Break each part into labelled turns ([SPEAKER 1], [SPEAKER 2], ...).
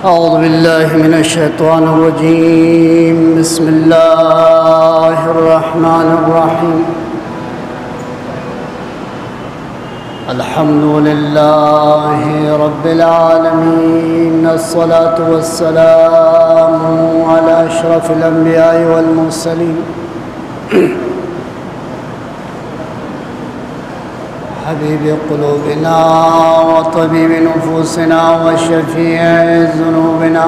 [SPEAKER 1] أعوذ بالله من الشيطان الرجيم. بسم الله الرحمن الرحيم. الحمد لله رب العالمين. الصلاة والسلام على أشرف الأنبياء والمرسلين حبيب قلوبنا وطبيب نفوسنا وشفيع ذنوبنا،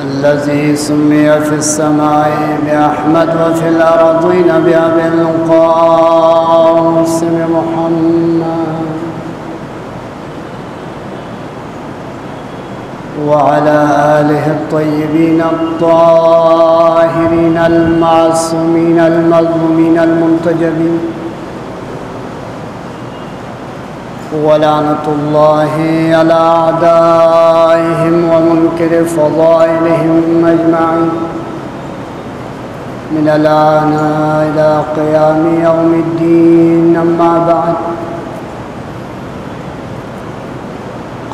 [SPEAKER 1] الذي سمي في السماء بأحمد وفي الأرضين بأبي القاسم محمد، وعلى آله الطيبين الطاهرين المعصومين المظلومين المنتجبين، ولعنة الله على أعدائهم ومنكر فضائلهم أجمعين من الآن إلى قيام يوم الدين. أما بعد،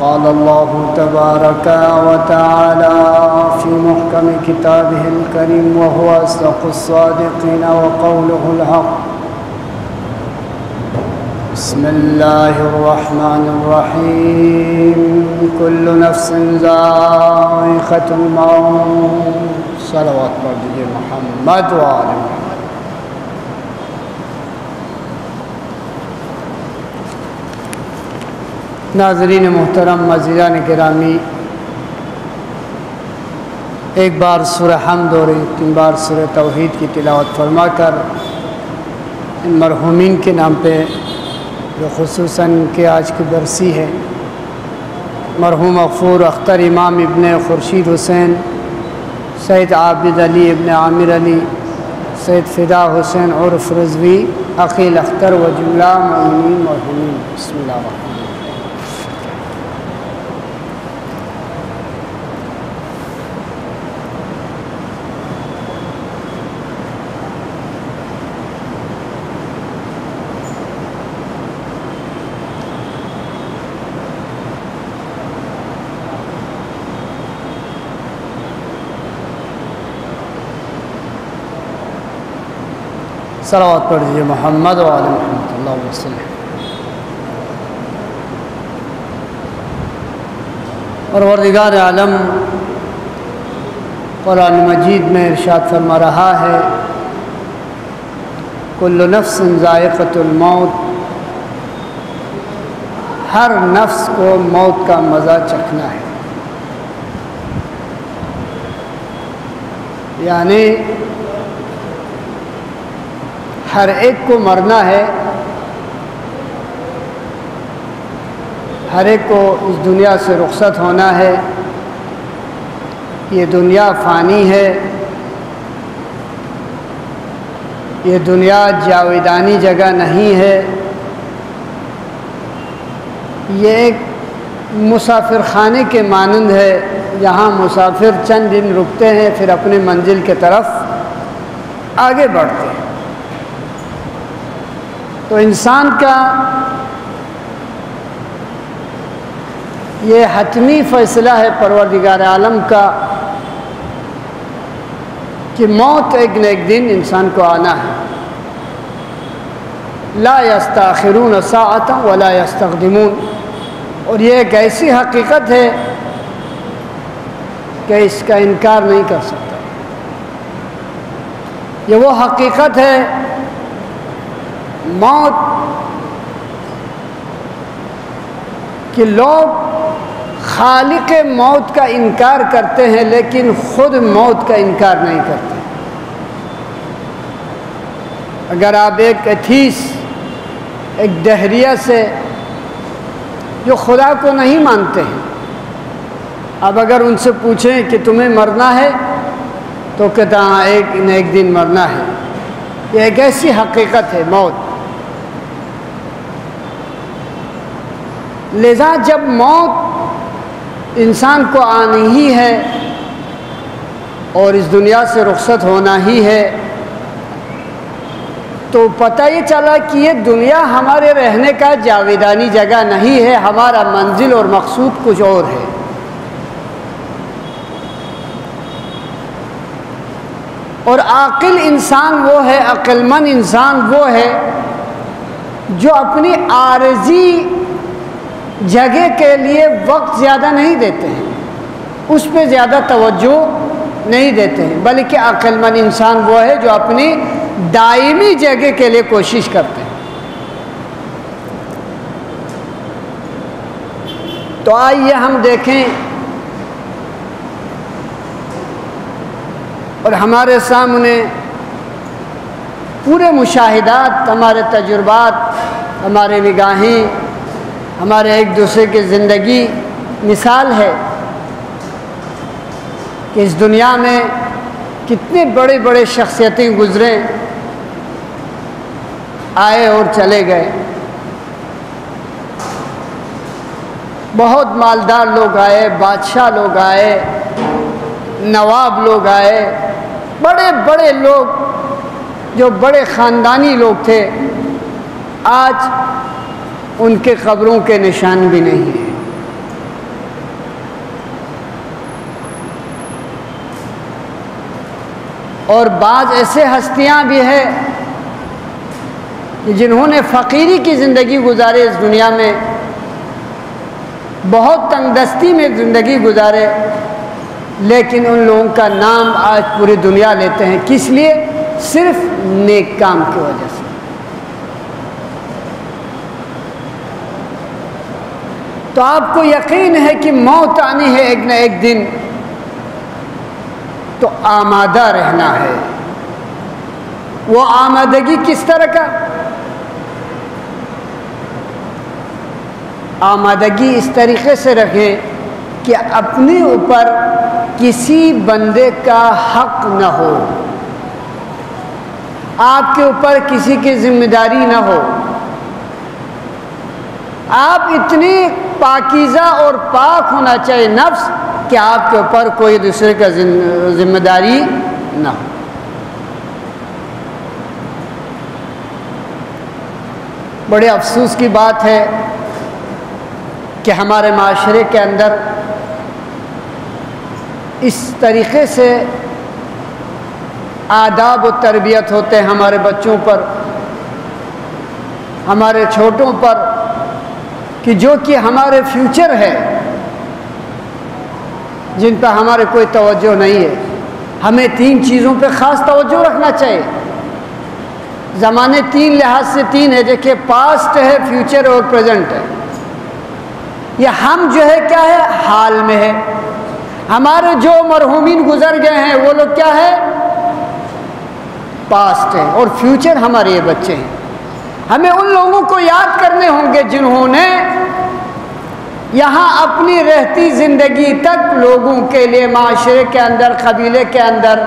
[SPEAKER 1] قال الله تبارك وتعالى في محكم كتابه الكريم وهو أصدق الصادقين وقوله الحق. بسم الله الرحمن الرحيم. كل نفس ذائقة الموت. صلوات پڑھ دیجیے محمد و آل محمد. ناظرین محترم، معززان گرامی، ایک بار سورہ حمد اور 3 بار سورہ توحید کی تلاوت فرما کر ان مرحومین کے نام پہ، جو خصوصاً کہ آج کی برسی ہے، مرحوم غفور اختر امام ابن خورشید حسین، سید عابد علی ابن عامر علی، سید فدا حسین عرف رضوی، عقیل اختر و جملہ مومنین مرحومین. بسم اللہ الرحمن الرحیم. صلوات پڑھ دیجیے محمد و آل محمد. اللہم صلی. پروردگار عالم قرآن مجید میں ارشاد فرما رہا ہے، کل نفس ذائقۃ الموت. ہر نفس کو موت کا مزہ چکھنا ہے. یعنی ہر ایک کو مرنا ہے، ہر ایک کو اس دنیا سے رخصت ہونا ہے. یہ دنیا فانی ہے، یہ دنیا جاویدانی جگہ نہیں ہے. یہ ایک مسافر خانے کے مانند ہے، جہاں مسافر چند دن رکتے ہیں پھر اپنی منزل کے طرف آگے بڑھتے ہیں. تو انسان کا یہ حتمی فیصلہ ہے پروردگار عالم کا کہ موت ایک نہ ایک دن انسان کو آنا ہے. لا یستاخرون ساعۃ ولا یستقدمون. اور یہ ایک ایسی حقیقت ہے کہ اس کا انکار نہیں کر سکتا. یہ وہ حقیقت ہے، موت، کہ لوگ خالق موت کا انکار کرتے ہیں لیکن خود موت کا انکار نہیں کرتے. اگر آپ ایک ایتھیس، ایک دہریہ سے جو خدا کو نہیں مانتے ہیں، اب اگر ان سے پوچھیں کہ تمہیں مرنا ہے تو کہتا ہاں ایک نہ ایک دن مرنا ہے. یہ ایک ایسی حقیقت ہے موت. لذا جب موت انسان کو آنی ہی ہے اور اس دنیا سے رخصت ہونا ہی ہے، تو پتہ یہ چلا کہ یہ دنیا ہمارے رہنے کا جاویدانی جگہ نہیں ہے، ہمارا منزل اور مقصود کچھ اور ہے۔ اور عاقل انسان وہ ہے، عقل مند انسان وہ ہے جو اپنی عارضی جگہ کے لیے وقت زیادہ نہیں دیتے ہیں، اس پہ زیادہ توجہ نہیں دیتے ہیں، بلکہ عقل مند انسان وہ ہے جو اپنی دائمی جگہ کے لیے کوشش کرتے ہیں۔ تو آئیے ہم دیکھیں اور ہمارے سامنے پورے مشاہدات، ہمارے تجربات، ہمارے نگاہیں، ہمارے ایک دوسرے کی زندگی مثال ہے کہ اس دنیا میں کتنے بڑے بڑے شخصیتیں گزرے، آئے اور چلے گئے۔ بہت مالدار لوگ آئے، بادشاہ لوگ آئے، نواب لوگ آئے، بڑے بڑے لوگ جو بڑے خاندانی لوگ تھے، آج ان کے قبروں کے نشان بھی نہیں ہیں۔ اور بعض ایسے ہستیاں بھی ہیں جنہوں نے فقیری کی زندگی گزارے، اس دنیا میں بہت تنگ دستی میں زندگی گزارے، لیکن ان لوگوں کا نام آج پوری دنیا لیتے ہیں۔ کس لیے؟ صرف نیک کام کی وجہ سے۔ تو آپ کو یقین ہے کہ موت آنی ہے ایک نہ ایک دن، تو آمادہ رہنا ہے۔ وہ آمادگی کس طرح کا؟ آمادگی اس طریقے سے رکھیں کہ اپنے اوپر کسی بندے کا حق نہ ہو، آپ کے اوپر کسی کی ذمہ داری نہ ہو، آپ اتنی پاکیزہ اور پاک ہونا چاہیے نفس کہ آپ کے اوپر کوئی دوسرے کا ذمہ داری نہ ہو۔ بڑے افسوس کی بات ہے کہ ہمارے معاشرے کے اندر اس طریقے سے آداب و تربیت ہوتے ہیں ہمارے بچوں پر، ہمارے چھوٹوں پر، کہ جو کہ ہمارے فیوچر ہے، جن پہ ہمارے کوئی توجہ نہیں ہے۔ ہمیں 3 چیزوں پہ خاص توجہ رکھنا چاہیے۔ زمانے 3 لحاظ سے 3 ہے، دیکھیں پاسٹ ہے، فیوچر اور پریزنٹ ہے۔ یہ ہم جو ہے کیا ہے؟ حال میں ہے۔ ہمارے جو مرحومین گزر گئے ہیں وہ لوگ کیا ہے؟ پاسٹ ہے، اور فیوچر ہمارے یہ بچے ہیں۔ ہمیں ان لوگوں کو یاد کرنے ہوں گے جنہوں نے یہاں اپنی رہتی زندگی تک لوگوں کے لیے، معاشرے کے اندر، قبیلے کے اندر،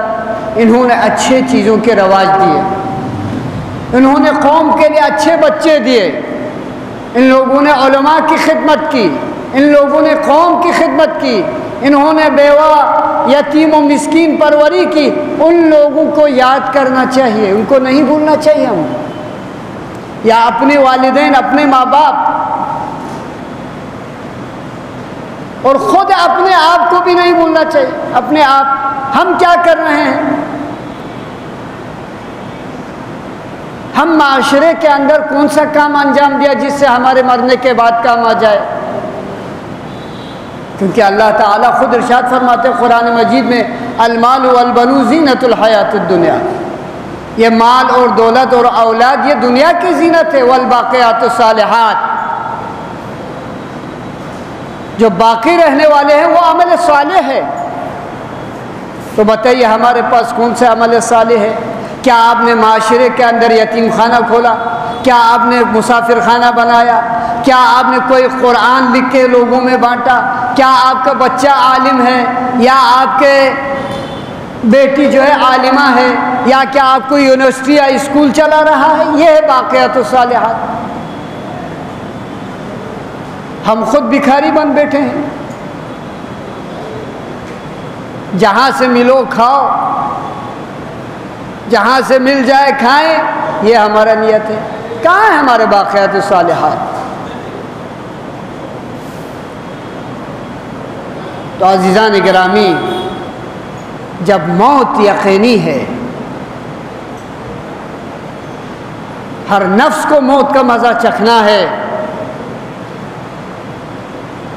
[SPEAKER 1] انہوں نے اچھے چیزوں کے رواج دیے، انہوں نے قوم کے لیے اچھے بچے دیے، ان لوگوں نے علماء کی خدمت کی، ان لوگوں نے قوم کی خدمت کی، انہوں نے بیوہ، یتیم و مسکین پروری کی۔ ان لوگوں کو یاد کرنا چاہیے، ان کو نہیں بھولنا چاہیے ہم، یا اپنے والدین، اپنے ماں باپ، اور خود اپنے آپ کو بھی نہیں بھولنا چاہیے۔ اپنے آپ ہم کیا کر رہے ہیں؟ ہم معاشرے کے اندر کون سا کام انجام دیا جس سے ہمارے مرنے کے بعد کام آ جائے؟ کیونکہ اللہ تعالیٰ خود ارشاد فرماتے ہیں قرآن مجید میں، المال والبنون زینت الحیات الدنیا، یہ مال اور دولت اور اولاد یہ دنیا کی زینت ہے، والباقیات الصالحات، جو باقی رہنے والے ہیں وہ عمل صالح ہے۔ تو بتائیے ہمارے پاس کون سے عمل صالح ہے؟ کیا آپ نے معاشرے کے اندر یتیم خانہ کھولا؟ کیا آپ نے مسافر خانہ بنایا؟ کیا آپ نے کوئی قرآن لکھ کے لوگوں میں بانٹا؟ کیا آپ کا بچہ عالم ہے، یا آپ کے بیٹی جو ہے عالمہ ہے، یا کیا آپ کو یونیورسٹی یا اسکول چلا رہا ہے؟ یہ ہے باقیات الصالحات۔ ہم خود بھکاری بن بیٹھے ہیں، جہاں سے ملو کھاؤ، جہاں سے مل جائے کھائیں، یہ ہمارا نیت ہے. کہاں ہے ہمارے باقیات صالحات؟ تو عزیزان گرامی، جب موت یقینی ہے، ہر نفس کو موت کا مزہ چکھنا ہے،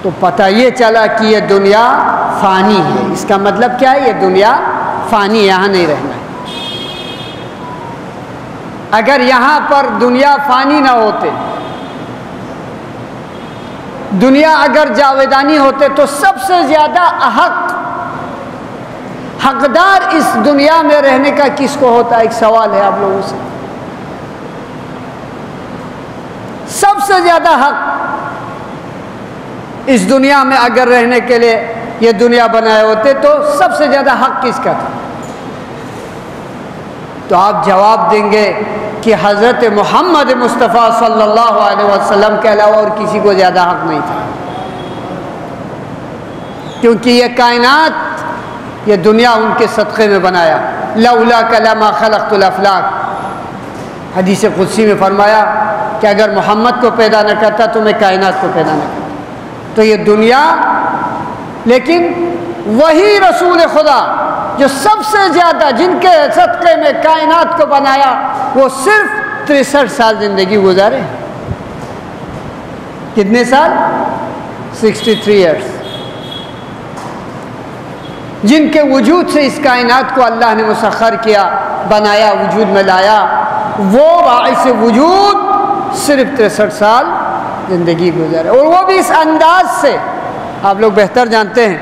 [SPEAKER 1] تو پتہ یہ چلا کہ یہ دنیا فانی ہے. اس کا مطلب کیا ہے؟ یہ دنیا فانی ہے، یہاں نہیں رہنا ہے. اگر یہاں پر دنیا فانی نہ ہوتے، دنیا اگر جاویدانی ہوتے، تو سب سے زیادہ حقدار اس دنیا میں رہنے کا کس کو ہوتا ہے؟ ایک سوال ہے آپ لوگوں سے. سب سے زیادہ حق اس دنیا میں اگر رہنے کے لیے یہ دنیا بنائے ہوتے، تو سب سے زیادہ حق کس کا تھا؟ تو آپ جواب دیں گے کہ حضرت محمد مصطفیٰ صلی اللہ علیہ وسلم کے علاوہ اور کسی کو زیادہ حق نہیں تھا. کیونکہ یہ کائنات، یہ دنیا ان کے صدقے میں بنایا. لولاک لما خلقت الافلاک، حدیث قدسی میں فرمایا کہ اگر محمد کو پیدا نہ کرتا تو میں کائنات کو پیدا نہ کرتا. تو یہ دنیا، لیکن وہی رسول خدا جو سب سے زیادہ جن کے صدقے میں کائنات کو بنایا، وہ صرف 63 سال زندگی گزارے. کتنے سال؟ 63 ایئرس. جن کے وجود سے اس کائنات کو اللہ نے مسخر کیا، بنایا، وجود میں لایا، وہ باعث وجود صرف 63 سال زندگی گزارے. اور وہ بھی اس انداز سے. آپ لوگ بہتر جانتے ہیں،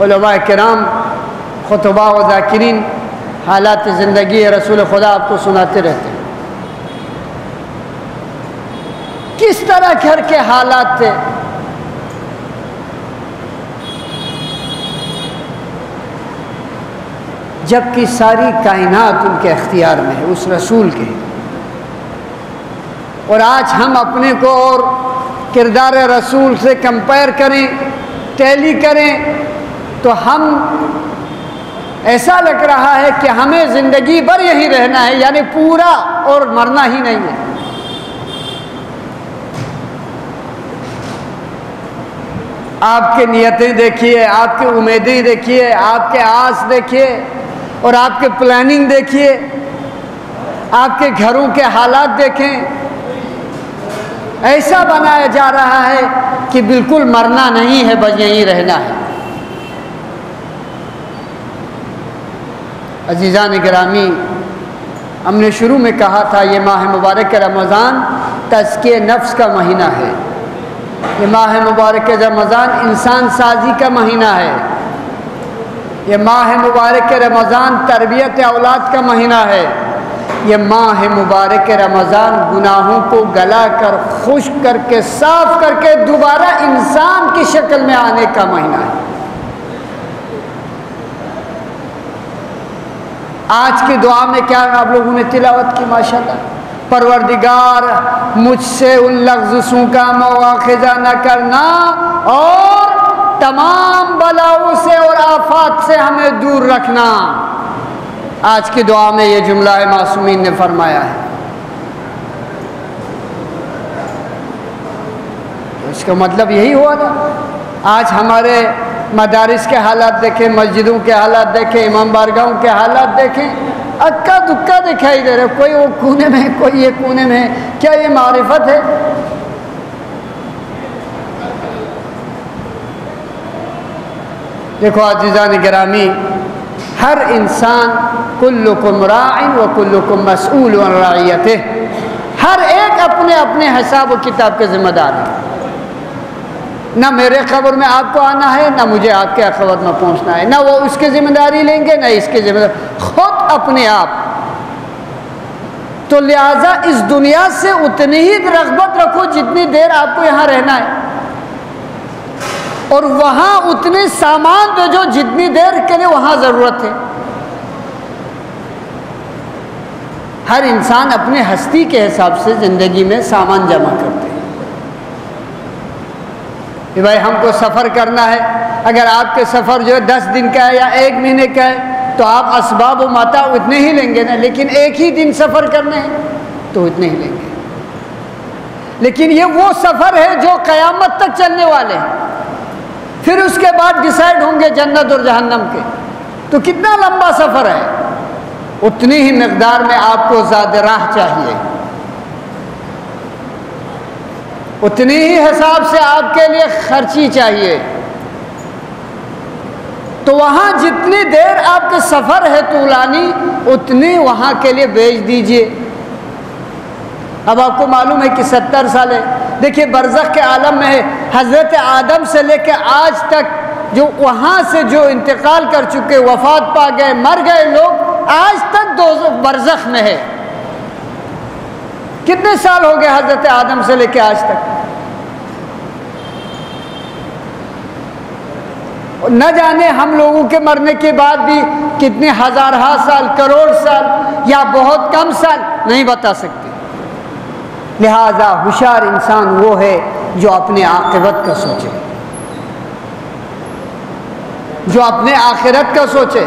[SPEAKER 1] علماء کرام، خطباء و ذاکرین حالات زندگی رسول خدا آپ کو سناتے رہتے ہیں. کس طرح گھر کے حالات تھے. جبکہ ساری کائنات ان کے اختیار میں ہے، اس رسول کے. اور آج ہم اپنے کو اور کردار رسول سے کمپیئر کریں، ٹیلی کریں، تو ہم ایسا لگ رہا ہے کہ ہمیں زندگی بھر یہی رہنا ہے، یعنی پورا، اور مرنا ہی نہیں ہے. آپ کے نیتیں دیکھیے، آپ کی امیدیں دیکھیے، آپ کے آس دیکھیے، اور آپ کے پلاننگ دیکھیے، آپ کے گھروں کے حالات دیکھیں. ایسا بنایا جا رہا ہے کہ بالکل مرنا نہیں ہے، بس یہیں رہنا ہے. عزیزان گرامی، ہم نے شروع میں کہا تھا یہ ماہ مبارک رمضان تزکیہ نفس کا مہینہ ہے. یہ ماہ مبارک رمضان انسان سازی کا مہینہ ہے. یہ ماہ مبارک رمضان تربیت اولاد کا مہینہ ہے. یہ ماہ مبارک رمضان گناہوں کو گلا کر، خشک کر کے، صاف کر کے دوبارہ انسان کی شکل میں آنے کا مہینہ ہے. آج کی دعا میں کیا آپ لوگوں نے تلاوت کی ماشاءاللہ؟ پروردگار مجھ سے ان لغزشوں کا مواخذہ نہ کرنا، اور تمام بلاؤں سے اور آفات سے ہمیں دور رکھنا. آج کی دعا میں یہ جملہ معصومین نے فرمایا ہے. اس کا مطلب یہی ہوا نا. آج ہمارے مدارس کے حالات دیکھیں، مسجدوں کے حالات دیکھیں، امام بارگاہوں کے حالات دیکھیں، اکا دکا دکھائی دے رہے. کوئی وہ کونے میں، کوئی یہ کونے میں. کیا یہ معرفت ہے؟ دیکھو عزیزان گرامی، ہر انسان، کلکم راع و کلکم مسئول عن رعیتہ، ہر ایک اپنے اپنے حساب و کتاب کے ذمہ دار ہے. نہ میرے قبر میں آپ کو آنا ہے، نہ مجھے آپ کے قبر میں پہنچنا ہے. نہ وہ اس کی ذمہ داری لیں گے، نہ اس کی ذمہ داری، خود اپنے آپ. تو لہٰذا اس دنیا سے اتنی ہی رغبت رکھو جتنی دیر آپ کو یہاں رہنا ہے، اور وہاں اتنے سامان بھیجو جتنی دیر کے لیے وہاں ضرورت ہے. ہر انسان اپنے ہستی کے حساب سے زندگی میں سامان جمع کرتے ہیں. بھائی ہم کو سفر کرنا ہے، اگر آپ کے سفر جو ہے 10 دن کا ہے یا 1 مہینے کا ہے، تو آپ اسباب و متاع اتنے ہی لیں گے نا، لیکن ایک ہی دن سفر کرنے ہیں تو اتنے ہی لیں گے. لیکن یہ وہ سفر ہے جو قیامت تک چلنے والے ہیں، پھر اس کے بعد ڈیسائیڈ ہوں گے جنت اور جہنم کے. تو کتنا لمبا سفر ہے، اتنی ہی مقدار میں آپ کو زاد راہ چاہیے، اتنی ہی حساب سے آپ کے لیے خرچی چاہیے. تو وہاں جتنی دیر آپ کے سفر ہے طولانی، اتنی وہاں کے لیے بیچ دیجئے. اب آپ کو معلوم ہے کہ 70 سال ہے. دیکھیے برزخ کے عالم میں ہے، حضرت آدم سے لے کے آج تک جو وہاں سے جو انتقال کر چکے، وفات پا گئے، مر گئے لوگ، آج تک برزخ میں ہے. کتنے سال ہو گئے حضرت آدم سے لے کے آج تک؟ نہ جانے ہم لوگوں کے مرنے کے بعد بھی کتنے ہزارہ سال، کروڑ سال یا بہت کم سال، نہیں بتا سکتے. لہذا ہوشیار انسان وہ ہے جو اپنے عاقبت کا سوچے، جو اپنے آخرت کا سوچے.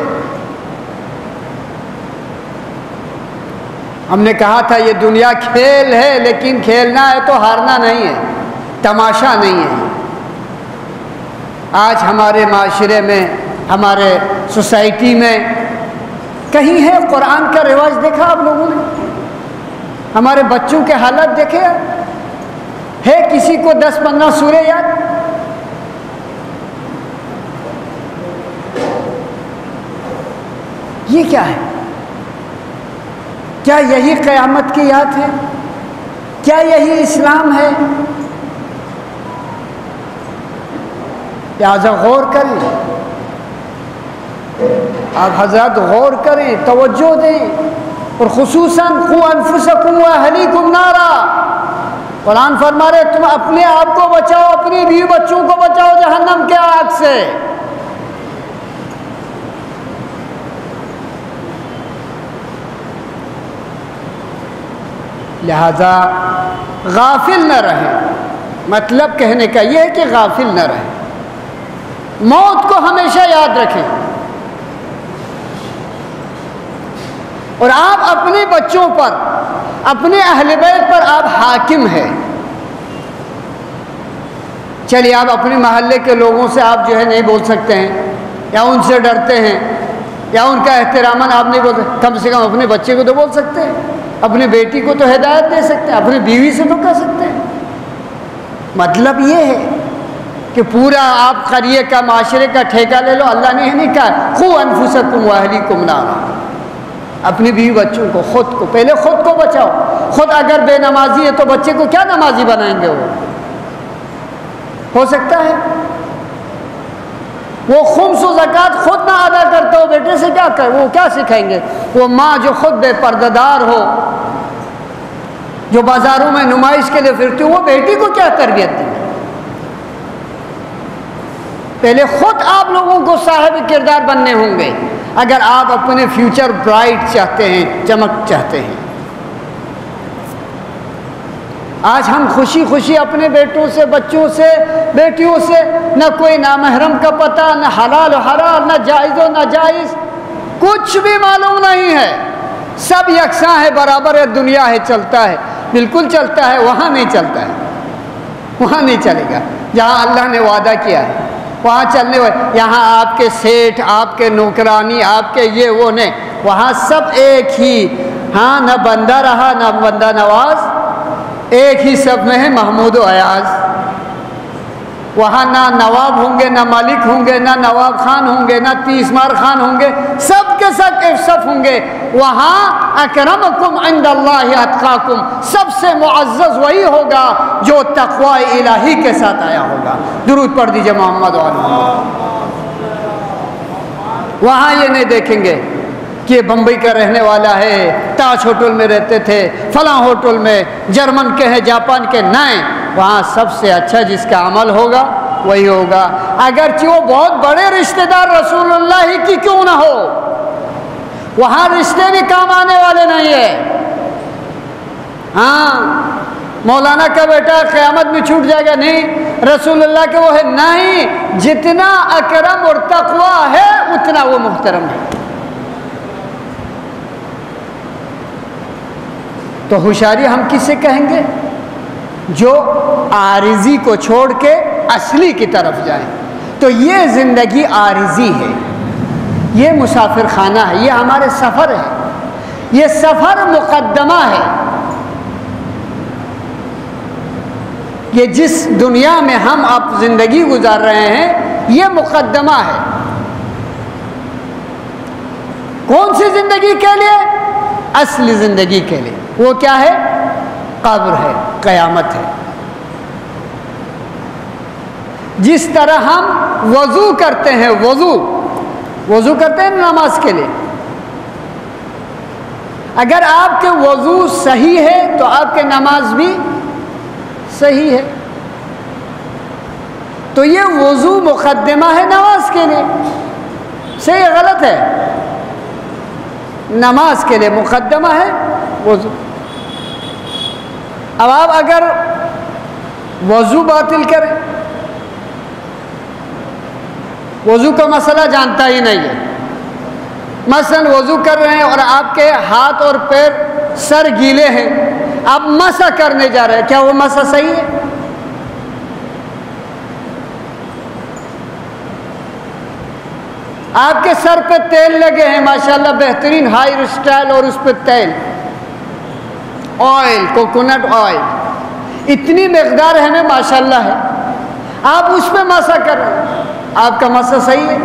[SPEAKER 1] ہم نے کہا تھا یہ دنیا کھیل ہے، لیکن کھیلنا ہے تو ہارنا نہیں ہے، تماشا نہیں ہے. آج ہمارے معاشرے میں، ہمارے سوسائٹی میں کہیں ہے قرآن کا رواج دیکھا آپ لوگوں نے؟ ہمارے بچوں کے حالت دیکھے؟ ہے کسی کو 10-15 سورے یاد؟ یہ کیا ہے؟ کیا یہی قیامت کی یاد ہے؟ کیا یہی اسلام ہے؟ لہذا غور کریں، آپ حضرات غور کریں، توجہ دیں. اور خصوصاً قوا انفسکم واہلیکم نارا، قرآن فرما رہے تم اپنے آپ کو بچاؤ، اپنی بیوی بچوں کو بچاؤ جہنم کے آگ سے. لہذا غافل نہ رہیں. مطلب کہنے کا یہ ہے کہ غافل نہ رہیں، موت کو ہمیشہ یاد رکھیں. اور آپ اپنے بچوں پر، اپنے اہل بیت پر آپ حاکم ہیں. چلیے آپ اپنے محلے کے لوگوں سے آپ جو ہے نہیں بول سکتے ہیں، یا ان سے ڈرتے ہیں، یا ان کا احتراماً آپ نہیں بولتے، کم سے کم اپنے بچے کو تو بول سکتے ہیں، اپنی بیٹی کو تو ہدایت دے سکتے ہیں، اپنی بیوی سے تو کہہ سکتے ہیں. مطلب یہ ہے کہ پورا آپ قریے کا، معاشرے کا ٹھیکہ لے لو. اللہ نے نہیں کہا قوا انفسکم واہلیکم نارا، اپنی بیوی بچوں کو، خود کو، پہلے خود کو بچاؤ. خود اگر بے نمازی ہے تو بچے کو کیا نمازی بنائیں گے؟ وہ ہو سکتا ہے وہ خمس و زکوٰۃ خود نہ ادا کرتا ہو، بیٹے سے کیا کرے؟ وہ کیا سکھائیں گے؟ وہ ماں جو خود بے پردہ دار ہو، جو بازاروں میں نمائش کے لیے پھرتی ہو، وہ بیٹی کو کیا تربیت دیں؟ پہلے خود آپ لوگوں کو صاحب کردار بننے ہوں گے اگر آپ اپنے فیوچر برائٹ چاہتے ہیں، چمک چاہتے ہیں. آج ہم خوشی خوشی اپنے بیٹوں سے، بچوں سے، بیٹیوں سے نہ کوئی نامحرم کا پتہ، نہ حلال و حرام، نہ جائز و ناجائز، کچھ بھی معلوم نہیں ہے. سب یکساں ہے، برابر ہے، دنیا ہے، چلتا ہے، بالکل چلتا ہے. وہاں نہیں چلتا ہے، وہاں نہیں چلے گا. جہاں اللہ نے وعدہ کیا ہے وہاں چلنے والے. یہاں آپ کے سیٹھ، آپ کے نوکرانی، آپ کے یہ وہ نہیں، وہاں سب ایک ہی. ہاں نہ بندہ رہا نہ بندہ نواز، ایک ہی سب میں ہے محمود و ایاز. وہاں نہ نواب ہوں گے، نہ مالک ہوں گے، نہ نواب خان ہوں گے، نہ تیسمار خان ہوں گے، سب کے سب ایک صف ہوں گے. وہاں اکرمکم عند اللہ اتقاکم، سب سے معزز وہی ہوگا جو تقوی الہی کے ساتھ آیا ہوگا. درود پڑھ دیجئے محمد و آل محمد. وہاں یہ نہیں دیکھیں گے کہ یہ بمبئی کا رہنے والا ہے، تاج ہوٹل میں رہتے تھے، فلاں ہوٹل میں، جرمن کے ہیں، جاپان کے. نہیں، وہاں سب سے اچھا جس کا عمل ہوگا وہی ہوگا، اگرچہ وہ بہت بڑے رشتہ دار رسول اللہ ہی کی کیوں نہ ہو. وہاں رشتے بھی کام آنے والے نہیں ہیں. ہاں مولانا کا بیٹا قیامت میں چھوٹ جائے گا، نہیں، رسول اللہ کے وہ ہے. نہیں، جتنا اکرم اور تقوی ہے اتنا وہ محترم ہے. تو ہوشیاری ہم کس سے کہیں گے؟ جو عارضی کو چھوڑ کے اصلی کی طرف جائیں. تو یہ زندگی عارضی ہے، یہ مسافر خانہ ہے، یہ ہمارے سفر ہے، یہ سفر مقدمہ ہے. یہ جس دنیا میں ہم اب زندگی گزار رہے ہیں یہ مقدمہ ہے. کون سی زندگی کے لیے؟ اصلی زندگی کے لیے. وہ کیا ہے؟ قبر ہے، قیامت ہے. جس طرح ہم وضو کرتے ہیں، وضو کرتے ہیں نماز کے لیے. اگر آپ کے وضو صحیح ہے تو آپ کے نماز بھی صحیح ہے. تو یہ وضو مقدمہ ہے نماز کے لیے. صحیح غلط ہے؟ نماز کے لیے مقدمہ ہے وضو. اب آپ اگر وضو باطل کریں، وضو کا مسئلہ جانتا ہی نہیں ہے، مثلا وضو کر رہے ہیں اور آپ کے ہاتھ اور پیر سر گیلے ہیں، آپ مسح کرنے جا رہے ہیں، کیا وہ مسح صحیح ہے؟ آپ کے سر پہ تیل لگے ہیں ماشاءاللہ بہترین ہیئر اسٹائل، اور اس پہ تیل، آئل، کوکونٹ آئل اتنی مقدار ہے ماشاءاللہ ہے، آپ اس پہ مسح کر رہے ہیں، آپ کا مسح صحیح ہے؟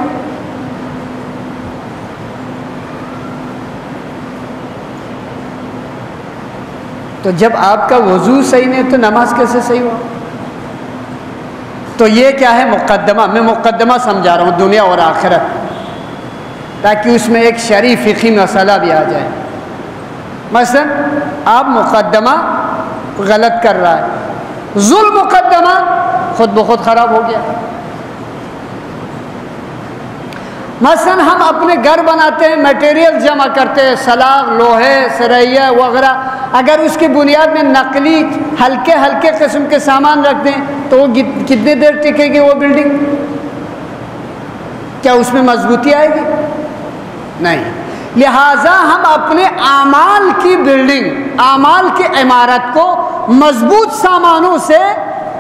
[SPEAKER 1] تو جب آپ کا وضو صحیح نہیں تو نماز کیسے صحیح ہوا؟ تو یہ کیا ہے؟ مقدمہ. میں مقدمہ سمجھا رہا ہوں دنیا اور آخرت، تاکہ اس میں ایک شرعی فقہی مسئلہ بھی آ جائے. مثلا آپ مقدمہ غلط کر رہا ہے، ظلم مقدمہ خود بخود خراب ہو گیا. مثلا ہم اپنے گھر بناتے ہیں، میٹیریل جمع کرتے ہیں، سلاخ، لوہے، سریا وغیرہ، اگر اس کی بنیاد میں نقلی ہلکے قسم کے سامان رکھ دیں تو وہ کتنے دیر ٹکے گی وہ بلڈنگ؟ کیا اس میں مضبوطی آئے گی؟ نہیں. لہٰذا ہم اپنے اعمال کی بلڈنگ، اعمال کی عمارت کو مضبوط سامانوں سے،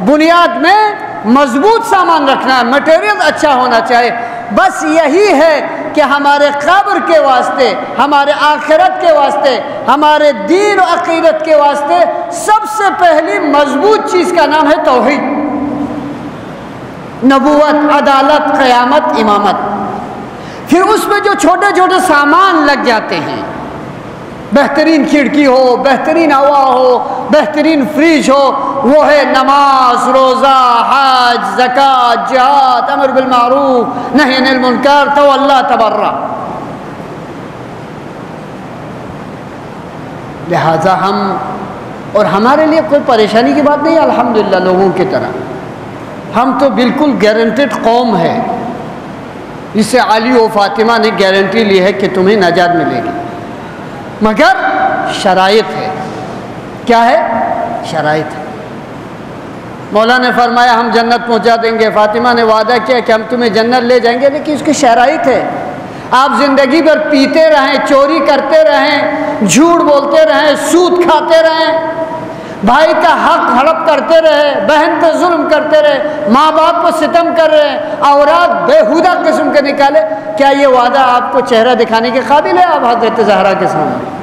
[SPEAKER 1] بنیاد میں مضبوط سامان رکھنا ہے، مٹیریل اچھا ہونا چاہیے. بس یہی ہے کہ ہمارے قبر کے واسطے، ہمارے آخرت کے واسطے، ہمارے دین و عقیدت کے واسطے سب سے پہلی مضبوط چیز کا نام ہے توحید، نبوت، عدالت، قیامت، امامت. پھر اس میں جو چھوٹے چھوٹے سامان لگ جاتے ہیں، بہترین کھڑکی ہو، بہترین ہوا ہو، بہترین فریج ہو، وہ ہے نماز، روزہ، حج، زکوٰۃ، جہاد، امر بالمعروف، نہی عن المنکر، تولی تبرع. لہذا ہم، اور ہمارے لیے کوئی پریشانی کی بات نہیں ہے الحمدللہ لوگوں کی طرح، ہم تو بالکل گارنٹیڈ قوم ہے، جس سے علی و فاطمہ نے گارنٹی لی ہے کہ تمہیں نجات ملے گی، مگر شرائط ہے. کیا ہے؟ شرائط ہے. مولا نے فرمایا ہم جنت پہنچا دیں گے، فاطمہ نے وعدہ کیا کہ ہم تمہیں جنت لے جائیں گے، لیکن اس کی شرائط ہے. آپ زندگی بھر پیتے رہیں، چوری کرتے رہیں، جھوٹ بولتے رہیں، سود کھاتے رہیں، بھائی کا حق ہڑپ کرتے رہے، بہن پہ ظلم کرتے رہے، ماں باپ کو ستم کر رہے، اولاد بےہودہ قسم کے نکالے، کیا یہ وعدہ آپ کو چہرہ دکھانے کے قابل ہے؟ آپ حضرت زہرا کے سامنے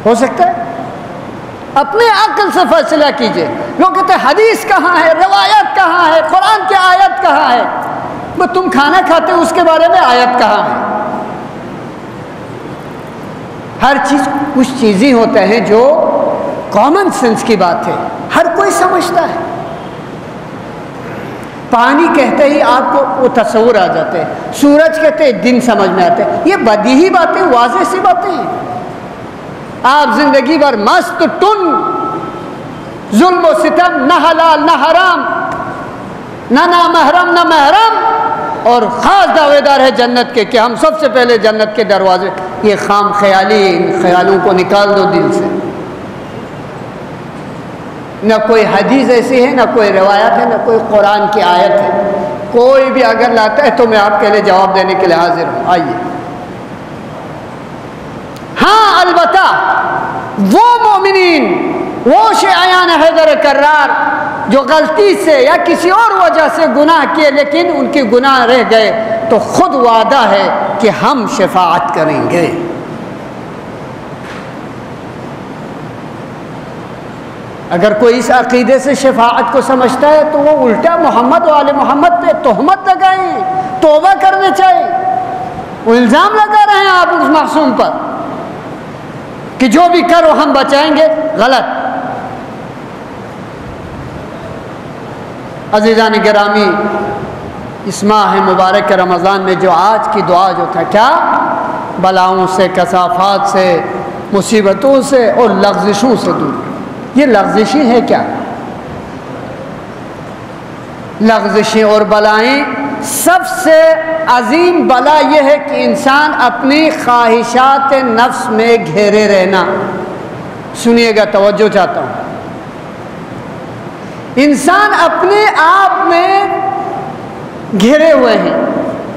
[SPEAKER 1] ہو سکتا ہے؟ اپنے عقل سے فیصلہ کیجئے. لوگ کہتے ہیں حدیث کہاں ہے، روایت کہاں ہے، قرآن کی آیت کہاں ہے؟ وہ تم کھانا کھاتے ہو اس کے بارے میں آیت کہاں ہے؟ ہر چیز، کچھ چیزیں ہوتے ہیں جو کامن سینس کی بات ہے، ہر کوئی سمجھتا ہے. پانی کہتے ہی آپ کو وہ تصور آ جاتے ہیں، سورج کہتے ہیں دن سمجھ میں آتے ہیں. یہ بدیہی باتیں، واضح سی باتیں ہیں. آپ زندگی بھر مست ٹن، ظلم و ستم، نہ حلال نہ حرام، نہ نامحرم نہ محرم، اور خاص دعوے دار ہے جنت کے کہ ہم سب سے پہلے جنت کے دروازے. یہ خام خیالی، ان خیالوں کو نکال دو دل سے. نہ کوئی حدیث ایسی ہے، نہ کوئی روایت ہے، نہ کوئی قرآن کی آیت ہے. کوئی بھی اگر لاتا ہے تو میں آپ کے لیے جواب دینے کے لیے حاضر ہوں. آئیے. ہاں البتہ وہ مومنین، وہ شیعیان حیدر کرار جو غلطی سے یا کسی اور وجہ سے گناہ کیے لیکن ان کے گناہ رہ گئے، تو خود وعدہ ہے کہ ہم شفاعت کریں گے۔ اگر کوئی اس عقیدے سے شفاعت کو سمجھتا ہے تو وہ الٹا محمد و آل محمد پہ تہمت لگائیں، توبہ کرنے چاہیے۔ وہ الزام لگا رہے ہیں آپ اس معصوم پر کہ جو بھی کرو ہم بچائیں گے، غلط۔ عزیزان گرامی، اس ماہ مبارک رمضان میں جو آج کی دعا جو تھا، کیا؟ بلاؤں سے، کثافات سے، مصیبتوں سے اور لغزشوں سے دور۔ یہ لغزشیں ہے کیا؟ لغزشیں اور بلائیں، سب سے عظیم بلا یہ ہے کہ انسان اپنی خواہشات نفس میں گھیرے رہنا۔ سنیے گا، توجہ چاہتا ہوں۔ انسان اپنے آپ میں گھرے ہوئے ہیں،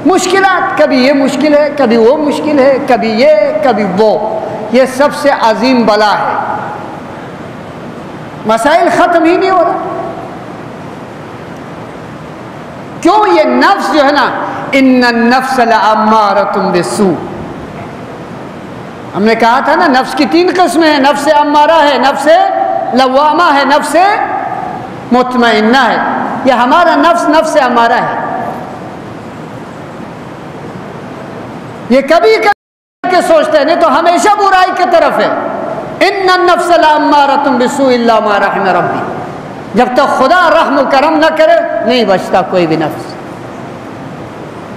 [SPEAKER 1] مشکلات، کبھی یہ مشکل ہے، کبھی وہ مشکل ہے، کبھی یہ، کبھی وہ۔ یہ سب سے عظیم بلا ہے۔ مسائل ختم ہی نہیں ہو رہا۔ کیوں؟ یہ نفس جو ہے نا، ان النفس لامارۃ بالسوء، ہم نے کہا تھا نا، نفس کی 3 قسمیں ہیں، نفس امارہ ہے، نفس لوامہ ہے، نفس مطمئنہ ہے۔ یہ ہمارا نفس نفس امارہ ہے۔ یہ کبھی کبھی کے سوچتے ہیں، نہیں تو ہمیشہ برائی کی طرف ہے۔ ان النفس لامارۃ بالسوء الا ما رحم ربی، جب تک خدا رحم و کرم نہ کرے نہیں بچتا کوئی بھی نفس۔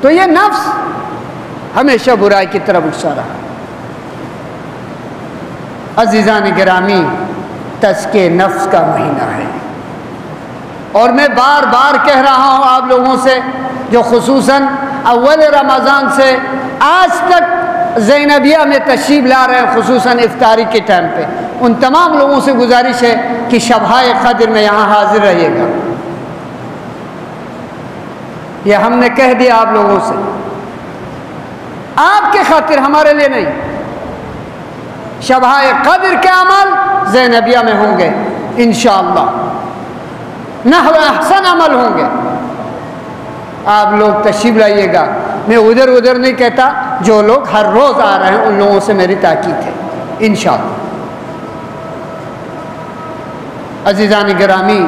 [SPEAKER 1] تو یہ نفس ہمیشہ برائی کی طرف اکسا رہا۔ عزیزان گرامی، تزکیہ نفس کا مہینہ ہے، اور میں بار بار کہہ رہا ہوں آپ لوگوں سے جو خصوصاً اول رمضان سے آج تک زینبیہ میں تشریف لا رہے ہیں، خصوصاً افطاری کے ٹائم پہ، ان تمام لوگوں سے گزارش ہے کہ شبہ قدر میں یہاں حاضر رہیے گا۔ یہ ہم نے کہہ دیا آپ لوگوں سے، آپ کے خاطر، ہمارے لیے نہیں۔ شبہ قدر کے عمل زینبیہ میں ہوں گے انشاءاللہ، نحو احسن عمل ہوں گے۔ آپ لوگ تشریف لائیے گا۔ میں ادھر نہیں کہتا، جو لوگ ہر روز آ رہے ہیں ان لوگوں سے میری تاکید ہے انشاءاللہ۔ عزیزان گرامی،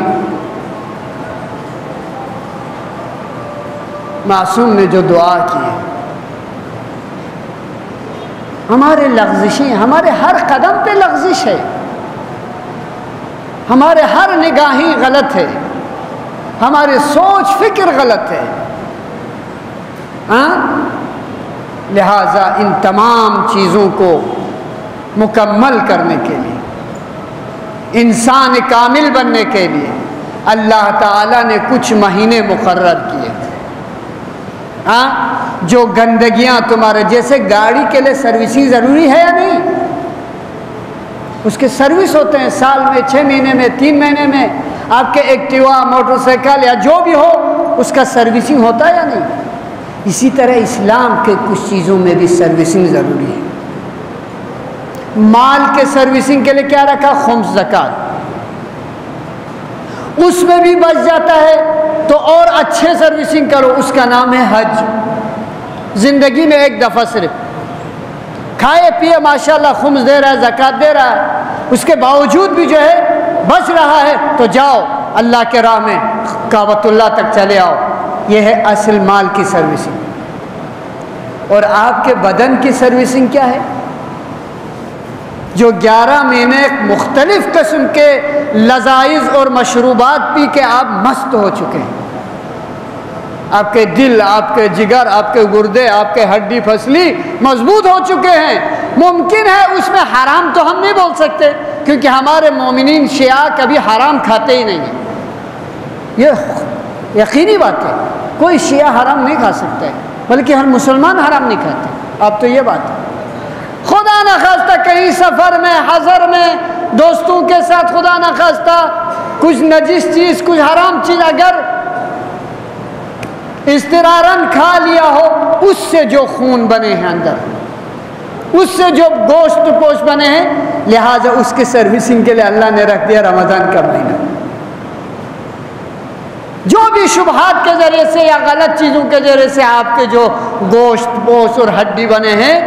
[SPEAKER 1] معصوم نے جو دعا کی ہے، ہمارے لغزشیں، ہمارے ہر قدم پہ لغزش ہے، ہمارے ہر نگاہیں غلط ہے، ہماری سوچ فکر غلط ہے۔ لہذا ان تمام چیزوں کو مکمل کرنے کے لیے، انسان کامل بننے کے لیے اللہ تعالیٰ نے کچھ مہینے مقرر کیے۔ جو گندگیاں تمہارے، جیسے گاڑی کے لیے سروسنگ ضروری ہے یا نہیں؟ اس کے سروس ہوتے ہیں سال میں، 6 مہینے میں، 3 مہینے میں۔ آپ کے ایکٹیوا، موٹر سائیکل یا جو بھی ہو، اس کا سروسنگ ہوتا ہے یا نہیں؟ اسی طرح اسلام کے کچھ چیزوں میں بھی سروسنگ ضروری ہے۔ مال کے سروسنگ کے لیے کیا رکھا؟ خمس زکوٰۃ، اس میں بھی بچ جاتا ہے تو اور اچھے سروسنگ کرو، اس کا نام ہے حج۔ زندگی میں ایک دفعہ صرف کھائے پیے ماشاءاللہ خمس دے رہا ہے، زکوٰۃ دے رہا ہے، اس کے باوجود بھی جو ہے بچ رہا ہے، تو جاؤ اللہ کے راہ میں کعبۃ اللہ تک چلے آؤ۔ یہ ہے اصل مال کی سروسنگ۔ اور آپ کے بدن کی سروسنگ کیا ہے؟ جو 11 مہینے مختلف قسم کے لذائذ اور مشروبات پی کے آپ مست ہو چکے ہیں، آپ کے دل، آپ کے جگر، آپ کے گردے، آپ کے ہڈی پھسلی مضبوط ہو چکے ہیں۔ ممکن ہے اس میں حرام تو ہم نہیں بول سکتے، کیونکہ ہمارے مومنین شیعہ کبھی حرام کھاتے ہی نہیں ہیں، یہ یقینی بات ہے۔ کوئی شیعہ حرام نہیں کھا سکتا ہے، بلکہ ہر مسلمان حرام نہیں کھاتے۔ اب تو یہ بات ہے، خدا نخواستہ کہیں سفر میں، حضر میں، دوستوں کے ساتھ خدا نخواستہ کچھ نجس چیز، کچھ حرام چیز اگر اضطرارن کھا لیا ہو، اس سے جو خون بنے ہیں اندر، اس سے جو گوشت پوش بنے ہیں، لہٰذا اس کے سروسنگ کے لیے اللہ نے رکھ دیا رمضان کا مہینہ۔ جو بھی شبہات کے ذریعے سے یا غلط چیزوں کے ذریعے سے آپ کے جو گوشت بوس اور ہڈی بنے ہیں،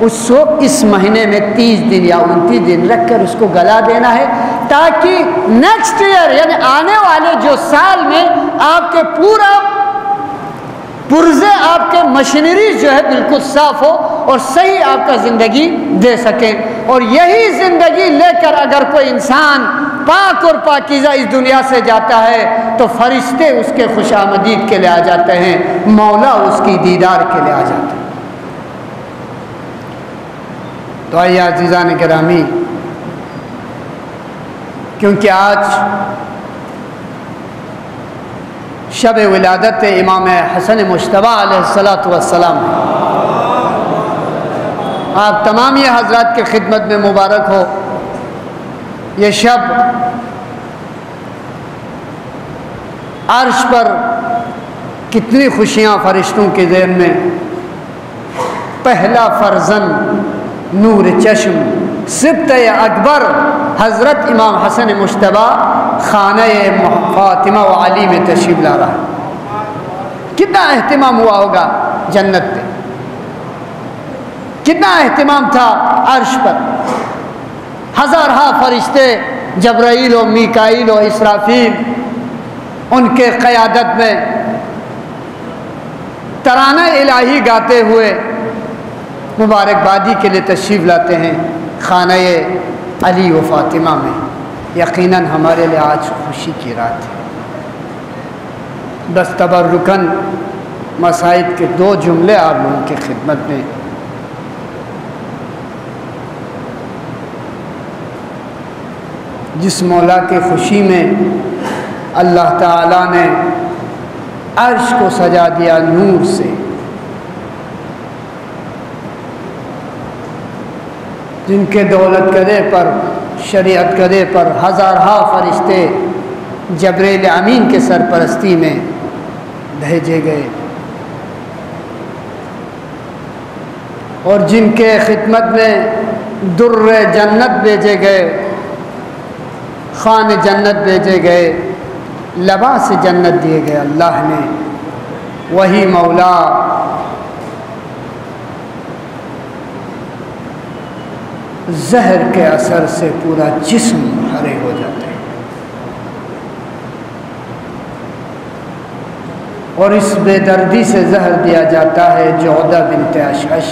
[SPEAKER 1] اس کو اس مہینے میں 30 دن یا 29 دن رکھ کر اس کو گلا دینا ہے، تاکہ نیکسٹ ایئر یعنی آنے والے جو سال میں آپ کے پورا پرزے آپ کے مشینری جو ہے بالکل صاف ہو اور صحیح آپ کا زندگی دے سکیں۔ اور یہی زندگی لے کر اگر کوئی انسان پاک اور پاکیزہ اس دنیا سے جاتا ہے تو فرشتے اس کے خوش آمدید کے لیے آ جاتے ہیں، مولا اس کی دیدار کے لیے آ جاتے ہیں۔ تو آئیے عزیزان گرامی، کیونکہ آج شب ولادت امام حسن مجتبی علیہ السلام ہے، آپ تمام یہ حضرات کے خدمت میں مبارک ہو۔ یہ شب عرش پر کتنی خوشیاں فرشتوں کے ذہن میں، پہلا فرزند نور چشم سبط اکبر حضرت امام حسن مجتبی خانہ فاطمہ و علی میں تشریف لا رہا ہے۔ کتنا اہتمام ہوا ہوگا جنت پہ، کتنا اہتمام تھا عرش پر، ہزارہا فرشتے جبرائیل و میکائیل و اسرافیل ان کے قیادت میں ترانہ الہی گاتے ہوئے مبارکبادی کے لیے تشریف لاتے ہیں خانہ علی و فاطمہ میں۔ یقیناً ہمارے لیے آج خوشی کی رات ہے۔ بس تبرکاً مسائد کے 2 جملے آپ لوگوں کی خدمت میں۔ جس مولا کی خوشی میں اللہ تعالیٰ نے عرش کو سجا دیا نور سے، جن کے دولت کدے پر، شریعت کدے پر ہزارہا فرشتے جبریل امین کے سرپرستی میں بھیجے گئے، اور جن کے خدمت میں در جنت بھیجے گئے، خان جنت بھیجے گئے، لباس جنت دیے گئے اللہ نے، وہی مولا زہر کے اثر سے پورا جسم ہرے ہو جاتے ہیں، اور اس بے دردی سے زہر دیا جاتا ہے جودہ بنت اشعث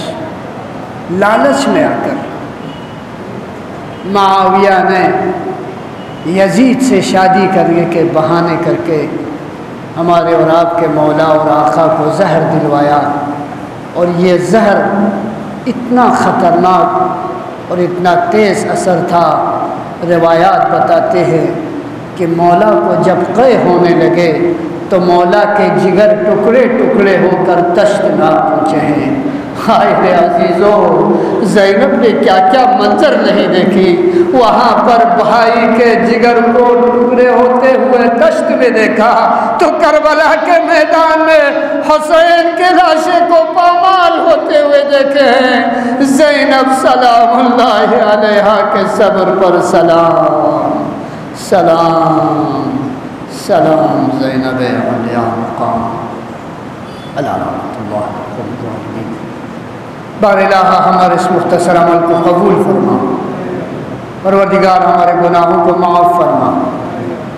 [SPEAKER 1] لالچ میں آ کر معاویہ نے یزید سے شادی کرنے کے بہانے کر کے ہمارے اور آپ کے مولا اور آقا کو زہر دلوایا، اور یہ زہر اتنا خطرناک اور اتنا تیز اثر تھا، روایات بتاتے ہیں کہ مولا کو جب قے ہونے لگے تو مولا کے جگر ٹکڑے ٹکڑے ہو کر تشت نہ پہنچے ہیں۔ ہائے عزیزو، زینب نے کیا کیا منظر نہیں دیکھی، وہاں پر بھائی کے جگر کو ٹکڑے ہوتے ہوئے تشت میں دیکھا تو کربلا کے میدان میں حسین کے لاشے کو پامال ہوتے ہوئے دیکھے ہیں۔ زینب سلام اللہ علیہا کے صبر پر سلام سلام سلام، زینب علیہ مقام علامت اللہ العالمین۔ بار الہ ہمارے اس مختصر عمل کو قبول فرما، پروردگار ہمارے گناہوں کو معاف فرما،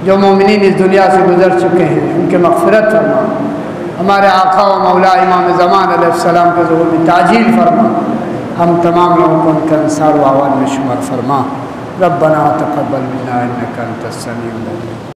[SPEAKER 1] جو مومنین اس دنیا سے گزر چکے ہیں ان کے مغفرت فرما، ہمارے آقا و مولا امام زمان علیہ السلام کے ظہور میں تعجیل فرما، ہم تمام لوگوں کو ان کے انصار و اعوان میں شمار فرما۔ ربنا تقبل منا انک انت السمیع العلیم۔